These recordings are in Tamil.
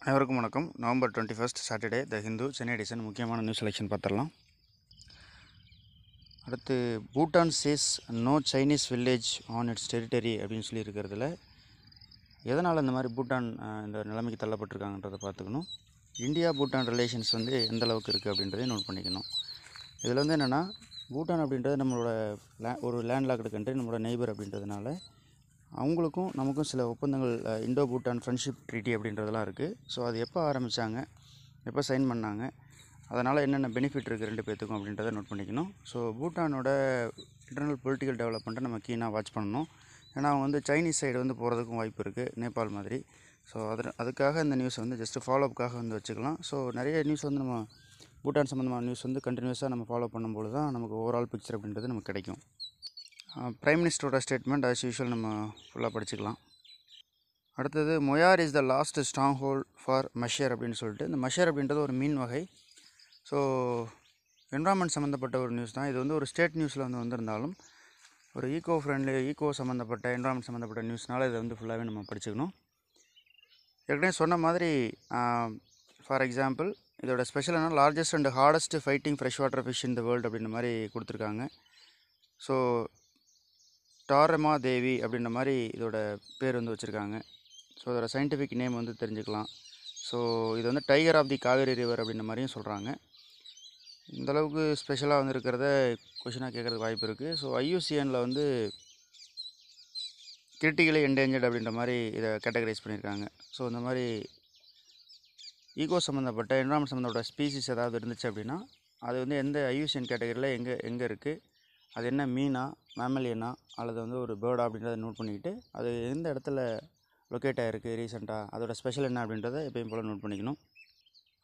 அனைவருக்கும் வணக்கம். November 21 Saturday the Hindu Chennai edition முக்கியமான நியூஸ் செலெக்ஷன் பார்த்துடலாம். அடுத்து Bhutan says no Chinese village on its territory அப்படின்னு சொல்லி இருக்கிறதுல எதனால் இந்த மாதிரி பூட்டான் இந்த நிலைமைக்கு தள்ளப்பட்டிருக்காங்கன்றதை பார்த்துக்கணும். இந்தியா பூட்டான் ரிலேஷன்ஸ் வந்து எந்த அளவுக்கு இருக்குது அப்படின்றதையும் நோட் பண்ணிக்கணும். இதில் வந்து என்னென்னா, பூட்டான் அப்படின்றது நம்மளோட ஒரு லேண்ட்லாக்டு கண்ட்ரி, நம்மளோட நெய்பர் அப்படின்றதுனால அவங்களுக்கும் நமக்கும் சில ஒப்பந்தங்கள் இண்டோ பூட்டான் ஃப்ரெண்ட்ஷிப் ட்ரீட்டி அப்படின்றதெல்லாம் இருக்குது. ஸோ அது எப்போ ஆரம்பித்தாங்க, எப்போ சைன் பண்ணாங்க, அதனால் என்னென்ன பெனிஃபிட் இருக்குது ரெண்டு பேர்த்துக்கும் அப்படின்றத நோட் பண்ணிக்கணும். ஸோ பூட்டானோட இன்டர்னல் பொலிட்டிக்கல் டெவலப்மெண்ட்டை நம்ம கீனாக வாட்ச் பண்ணணும். ஏன்னா அவங்க வந்து சைனீஸ் சைடு வந்து போகிறதுக்கும் வாய்ப்பு இருக்குது, நேபாள் மாதிரி. ஸோ அதுக்காக இந்த நியூஸ் வந்து ஜஸ்ட்டு ஃபாலோஅப்காக வந்து வச்சுக்கலாம். ஸோ நிறைய நியூஸ் வந்து நம்ம பூட்டான் சம்மந்தமான நியூஸ் வந்து கண்டினியூஸாக நம்ம ஃபாலோ பண்ணும்போது தான் நமக்கு ஓவரால் பிக்சர் அப்படின்றது நமக்கு கிடைக்கும். பிரைம் மினிஸ்டரோட ஸ்டேட்மெண்ட் ஆஸ் யூஷுவல் நம்ம ஃபுல்லாக படிச்சுக்கலாம். அடுத்தது, Moyar is the last stronghold for mahseer அப்படின்னு சொல்லிட்டு, இந்த மஷர் அப்படின்றது ஒரு மீன் வகை. ஸோ என்வரான்மெண்ட் சம்மந்தப்பட்ட ஒரு நியூஸ் தான் இது. வந்து ஒரு ஸ்டேட் நியூஸில் வந்து வந்திருந்தாலும் ஒரு ஈக்கோ சம்மந்தப்பட்ட என்வரான்மெண்ட் சம்மந்தப்பட்ட நியூஸ்னால இதை வந்து ஃபுல்லாகவே நம்ம படிச்சுக்கணும். ஏற்கனவே சொன்ன மாதிரி ஃபார் எக்ஸாம்பிள் இதோட ஸ்பெஷல் என்ன, largest and hardest fighting fresh water fish in the world அப்படின்ற மாதிரி கொடுத்துருக்காங்க. ஸோ டாரமா தேவி அப்படின்ற மாதிரி இதோட பேர் வந்து வச்சுருக்காங்க. ஸோ இதோட சயின்டிஃபிக் நேம் வந்து தெரிஞ்சுக்கலாம். ஸோ இது வந்து tiger of the Kaveri river அப்படின்ற மாதிரியும் சொல்கிறாங்க. இந்தளவுக்கு ஸ்பெஷலாக வந்து இருக்கிறத கொஷினாக கேட்குறதுக்கு வாய்ப்பு இருக்குது. ஸோ IUCNல வந்து கிரிட்டிக்கலி என்டேஞ்சர்ட் அப்படின்ற மாதிரி இதை கேட்டகரைஸ் பண்ணியிருக்காங்க. ஸோ இந்த மாதிரி ஈகோ சம்மந்தப்பட்ட என்வரான்மெண்ட் சம்மந்தப்பட்ட ஸ்பீசிஸ் ஏதாவது இருந்துச்சு அப்படின்னா அது வந்து எந்த IUCN கேட்டகரியில் எங்கே இருக்குது, அது என்ன மீனா, மேமலியனா அல்லது வந்து ஒரு பேர்டா அப்படின்றத நோட் பண்ணிக்கிட்டு அது எந்த இடத்துல லொக்கேட் ஆகிருக்கு ரீசெண்டாக, அதோட ஸ்பெஷல் என்ன அப்படின்றத எப்பயும் போல் நோட் பண்ணிக்கணும்.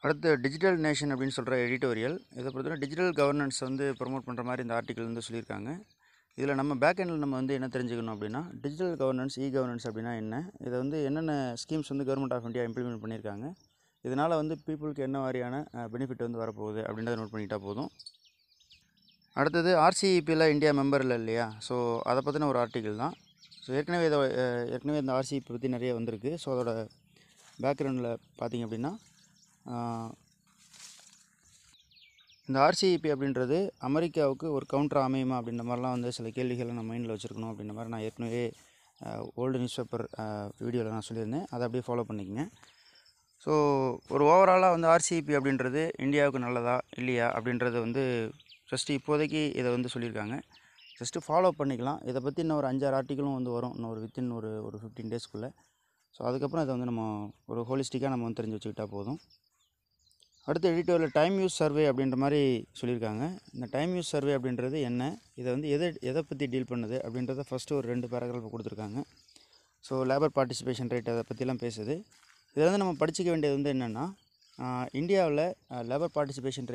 அடுத்து, டிஜிட்டல் நேஷன் அப்படின்னு சொல்கிற எடிட்டோரியல், இதை பொறுத்தவரை டிஜிட்டல் கவர்னன்ஸ் வந்து ப்ரொமோட் பண்ணுற மாதிரி இந்த ஆர்டிக்கல் வந்து சொல்லியிருக்காங்க. இதில் நம்ம பேக் எண்டில் நம்ம வந்து என்ன தெரிஞ்சுக்கணும் அப்படின்னா, டிஜிட்டல் கவர்னன்ஸ், கவர்னன்ஸ் அப்படின்னா என்ன, இதை வந்து என்னென்ன ஸ்கீம்ஸ் வந்து கவர்மெண்ட் ஆஃப் இந்தியா இம்ப்ளிமெண்ட் பண்ணியிருக்காங்க, இதனால் வந்து பீப்புளுக்கு என்ன மாதிரியான பெனிஃபிட் வந்து வரப்போகுது அப்படின்றத நோட் பண்ணிக்கிட்டால் போதும். அடுத்தது, RCEPயில் இந்தியா மெம்பர் இல்லையா, ஸோ அதை பற்றின ஒரு ஆர்டிக்கல் தான். ஸோ ஏற்கனவே இந்த RCEP பற்றி நிறைய வந்திருக்கு. ஸோ அதோட பேக்ரவுண்டில் பார்த்திங்க அப்படின்னா, இந்த RCEP அப்படின்றது அமெரிக்காவுக்கு ஒரு கவுண்டராக அமையுமா அப்படின்ற மாதிரிலாம் வந்து சில கேள்விகளை நம்ம மைண்டில் வச்சுருக்கணும் அப்படின்ற மாதிரி நான் ஏற்கனவே ஓல்டு நியூஸ் பேப்பர் வீடியோவில் நான் சொல்லியிருந்தேன். அதை அப்படியே ஃபாலோ பண்ணிக்கங்க. ஸோ ஒரு ஓவராலாக வந்து RCEP அப்படின்றது இந்தியாவுக்கு நல்லதா இல்லையா அப்படின்றது வந்து ஜஸ்ட்டு இப்போதைக்கு இதை வந்து சொல்லியிருக்காங்க. ஜஸ்ட்டு ஃபாலோ பண்ணிக்கலாம். இதை பற்றி இன்னும் ஒரு 5-6 ஆர்டிக்கலும் வந்து வரும் இன்னும் வித்தின் ஒரு 15 டேஸ்க்குள்ளே. ஸோ அதுக்கப்புறம் இதை வந்து நம்ம ஒரு ஹோலிஸ்டிக்காக நம்ம வந்து தெரிஞ்சு வச்சுக்கிட்டால் போதும். அடுத்த எடிட்டோரியில் டைம் யூஸ் சர்வே அப்படின்ற மாதிரி சொல்லியிருக்காங்க. இந்த டைம் யூஸ் சர்வே அப்படின்றது என்ன, இதை வந்து எதை பற்றி டீல் பண்ணுது அப்படின்றத ஃபஸ்ட்டு ஒரு 2 பேராகிராஃப் கொடுத்துருக்காங்க. ஸோ லேபர் பார்ட்டிசிபேஷன் ரேட் அதை பற்றிலாம் பேசுது. இதில் வந்து நம்ம படிச்சிக்க வேண்டியது வந்து என்னென்னா, இந்தியாவில் லேபர் பார்ட்டிசிபேஷன்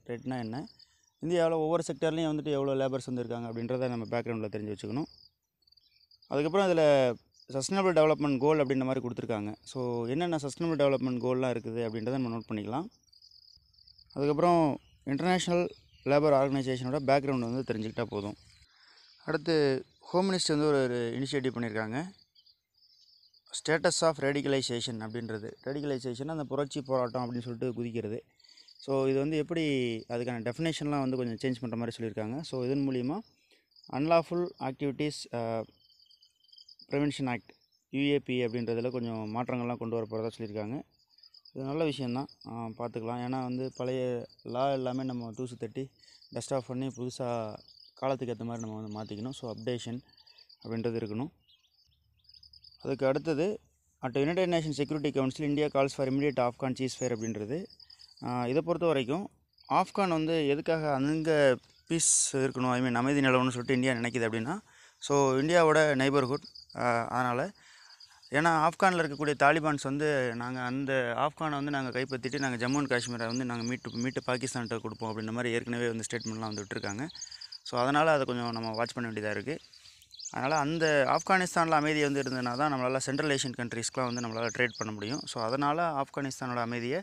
ரேட்னால் என்ன, இந்தியாவில் ஒவ்வொரு செக்டர்லேயும் வந்துட்டு எவ்வளோ லேபர்ஸ் வந்துருக்காங்க அப்படின்றத நம்ம பேக்ரவுண்டில் தெரிஞ்சு வச்சுக்கணும். அதுக்கப்புறம் அதில் சஸ்டைனபிள் டெவலப்மெண்ட் கோல் அப்படின்ற மாதிரி கொடுத்துருக்காங்க. ஸோ என்னென்ன சஸ்டைனபிள் டெவலப்மெண்ட் கோல்லாம் இருக்குது அப்படின்றத நம்ம நோட் பண்ணிக்கலாம். அதுக்கப்புறம் இன்டர்நேஷ்னல் லேபர் ஆர்கனைசேஷனோட பேக்ரவுண்ட் வந்து தெரிஞ்சுக்கிட்டால் போதும். அடுத்து, ஹோம் மினிஸ்டர் வந்து ஒரு இனிஷியேட்டிவ் பண்ணியிருக்காங்க, ஸ்டேட்டஸ் ஆஃப் ரேடிகலைசேஷன் அப்படின்றது. ரேடிகலைசேஷன் அந்த புரட்சி போராட்டம் அப்படின்னு சொல்லிட்டு குதிக்கிறது. ஸோ இது வந்து எப்படி அதுக்கான டெஃபினேஷன்லாம் வந்து கொஞ்சம் சேஞ்ச் பண்ணுற மாதிரி சொல்லியிருக்காங்க. ஸோ இதன் மூலிமா unlawful activities prevention act UAPA அப்படின்றதில் கொஞ்சம் மாற்றங்கள்லாம் கொண்டு வர போகிறதா சொல்லியிருக்காங்க. இது நல்ல விஷயந்தான், பார்த்துக்கலாம். ஏன்னா வந்து பழைய லா எல்லாமே நம்ம தூசு தட்டி டஸ்ட் ஆஃப் பண்ணி புதுசாக காலத்துக்கு ஏற்ற மாதிரி நம்ம வந்து மாற்றிக்கணும். ஸோ அப்டேஷன் அப்படின்றது இருக்கணும். அதுக்கு அடுத்தது, United nation security council India calls for immediate Afghan ceasefire அப்படின்றது. இதை பொறுத்த வரைக்கும் ஆப்கான் வந்து எதுக்காக அங்கே பீஸ் இருக்கணும், அமைதி நிலவுன்னு சொல்லிட்டு இந்தியா நினைக்கிது அப்படின்னா, ஸோ இந்தியாவோட நெய்பர்ஹுட், அதனால் ஏன்னா ஆப்கானில் இருக்கக்கூடிய தாலிபான்ஸ் வந்து நாங்கள் அந்த ஆப்கானை வந்து நாங்கள் கைப்பற்றிட்டு நாங்கள் ஜம்மு அண்ட் காஷ்மீரை வந்து நாங்கள் மீட்டு பாகிஸ்தான்கிட்ட கொடுப்போம் அப்படின்ற மாதிரி ஏற்கனவே வந்து ஸ்டேட்மெண்ட்லாம் வந்து விட்டுருக்காங்க. ஸோ அதனால் அதை கொஞ்சம் நம்ம வாட்ச் பண்ண வேண்டியதாக இருக்குது. அதனால் அந்த ஆப்கானிஸ்தானில் அமைதி வந்து இருந்ததுனா தான் நம்மளால் சென்ட்ரல் ஏஷியன் கண்ட்ரீஸ்க்கெலாம் வந்து நம்மளால் ட்ரேட் பண்ண முடியும். ஸோ அதனால் ஆப்கானிஸ்தானோட அமைதியை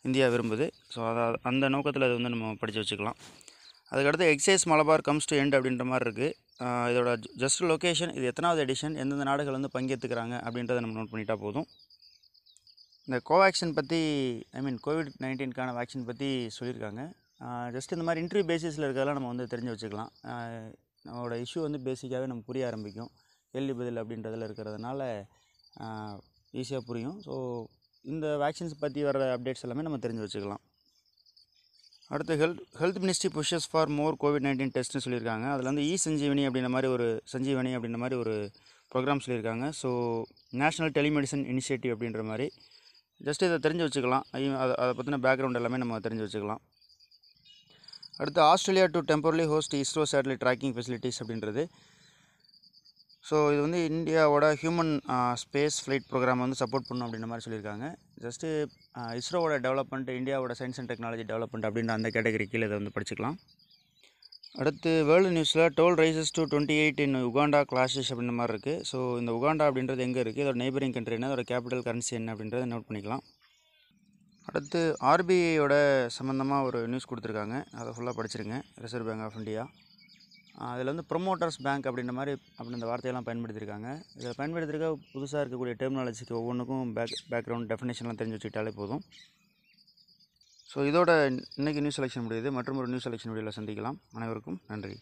இந்தியா விரும்புது. ஸோ அந்த நோக்கத்தில் அது வந்து நம்ம படித்து வச்சுக்கலாம். அதுக்கடுத்து, exercise Malabar comes to end அப்படின்ற மாதிரி இருக்குது. இதோட ஜஸ்ட் லொக்கேஷன், இது எத்தனாவது எடிஷன், எந்தெந்த நாடுகள் வந்து பங்கேற்றுக்கிறாங்க அப்படின்றத நம்ம நோட் பண்ணிட்டா போதும். இந்த கோவேக்சின் பற்றி கோவிட்-19க்கான வேக்சின் பற்றி சொல்லியிருக்காங்க. ஜஸ்ட் இந்த மாதிரி இன்டர்வியூ பேசிஸில் இருக்கிறதெல்லாம் நம்ம வந்து தெரிஞ்சு வச்சுக்கலாம். நம்மளோட இஷ்யூ வந்து பேசிக்காகவே நம்ம புரிய ஆரம்பிக்கும். கேள்வி பதில் அப்படின்றதில் இருக்கிறதுனால ஈஸியாக புரியும். ஸோ இந்த வேக்சின்ஸ் பற்றி வர அப்டேட்ஸ் எல்லாமே நம்ம தெரிஞ்சு வச்சுக்கலாம். அடுத்து health ministry pushes for more கோவிட்-19 டெஸ்ட்னு சொல்லியிருக்காங்க. அதில் வந்து சஞ்சீவனி அப்படின்ற மாதிரி ஒரு ப்ரோக்ராம் சொல்லியிருக்காங்க. ஸோ நேஷ்னல் டெலிமெடிசன் இனிஷியேட்டிவ் அப்படின்ற மாதிரி ஜஸ்ட் இதை தெரிஞ்சு வச்சுக்கலாம். அதை பற்றின பேக்ரவுண்ட் எல்லாமே நம்ம தெரிஞ்சு வச்சுக்கலாம். அடுத்து Australia to temporary host ISRO satellite tracking facilities அப்படின்றது. ஸோ இது வந்து இந்தியாவோட ஹியூமன் ஸ்பேஸ் ஃப்ளைட் ப்ரோக்ராம் வந்து சப்போர்ட் பண்ணணும் அப்படின்ற மாதிரி சொல்லியிருக்காங்க. ஜஸ்ட்டு இஸ்ரோவோட டெவலப்மெண்ட், இந்தியாவோட சயின்ஸ் அண்ட் டெக்னாலஜி டெவலப்மெண்ட் அப்படின்ற அந்த கேட்டகரி கீழே இதை வந்து படிச்சுக்கலாம். அடுத்து வேர்ல்டு நியூஸில் toll rises to 28 in Uganda clashes அப்படின்ற மாதிரி இருக்குது. ஸோ இந்த உகாண்டா அப்படின்றது எங்கே இருக்குது, இதோட நெய்பரிங் கண்ட்ரி என்ன, அதோட கேபிட்டல் கரன்சி என்ன அப்படின்றத நோட் பண்ணிக்கலாம். அடுத்து ஆர்பிஐயோட சம்மந்தமாக ஒரு நியூஸ் கொடுத்துருக்காங்க. அதை ஃபுல்லாக படிச்சிருங்க. Reserve Bank of India. அதில் வந்து ப்ரொமோட்டர்ஸ் பேங்க் அப்படின்ற வார்த்தையெல்லாம் பயன்படுத்தியிருக்காங்க. இதில் பயன்படுத்தியிருக்க புதுசாக இருக்கக்கூடிய டெர்மினாலஜிக்கு ஒவ்வொன்றுக்கும் பேக்ரவுண்ட் டெஃபினேஷன்லாம் தெரிஞ்சு வச்சுக்கிட்டாலே போதும். ஸோ இதோட இன்றைக்கி நியூஸ் செலெக்ஷன் முடியுது. மற்றும் ஒரு நியூஸ் செலெக்ஷன் வீடியோவில் சந்திக்கலாம். அனைவருக்கும் நன்றி.